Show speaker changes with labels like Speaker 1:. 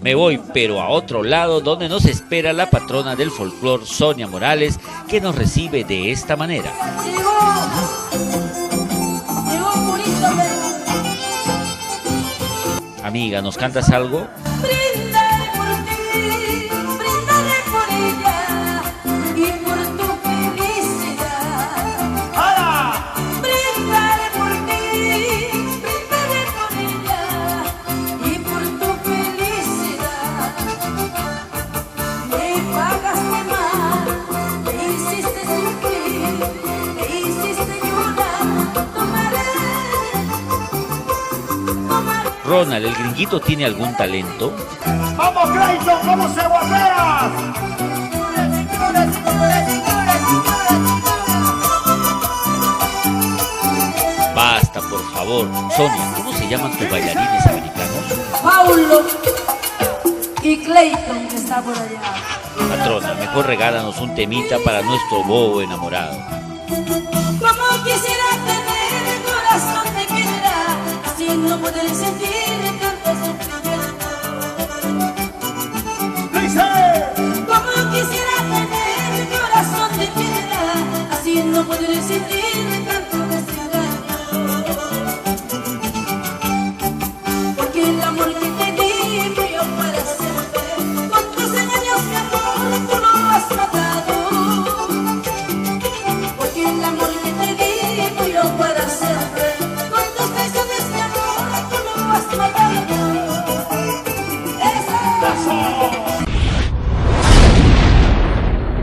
Speaker 1: Me voy, pero a otro lado, donde nos espera la patrona del folclor, Sonia Morales, que nos recibe de esta manera.
Speaker 2: Llegó Purito,
Speaker 1: Amiga, ¿nos cantas algo?
Speaker 2: brindaré por ti, brindaré por ella y por tu felicidad.
Speaker 3: ¡Hala!
Speaker 2: Brindaré por ti, brindaré por ella y por tu felicidad. Me pagaste mal, me hiciste sufrir, me hiciste llorar. Tomaré.
Speaker 1: Ronald, ¿el gringuito tiene algún talento?
Speaker 3: ¡Vamos, Clayton! ¡Vamos, aguaceras!
Speaker 1: Basta, por favor. Sonia, ¿cómo se llaman tus bailarines americanos?
Speaker 2: Paulo y Clayton, que está por allá.
Speaker 1: Patrona, mejor regálanos un temita para nuestro bobo enamorado.
Speaker 2: Como quisiera tener el corazón de piedra, así no poder sentir tanto sufrimiento.
Speaker 3: ¡Dice!
Speaker 2: Como quisiera tener el corazón de piedra, así no poder sentir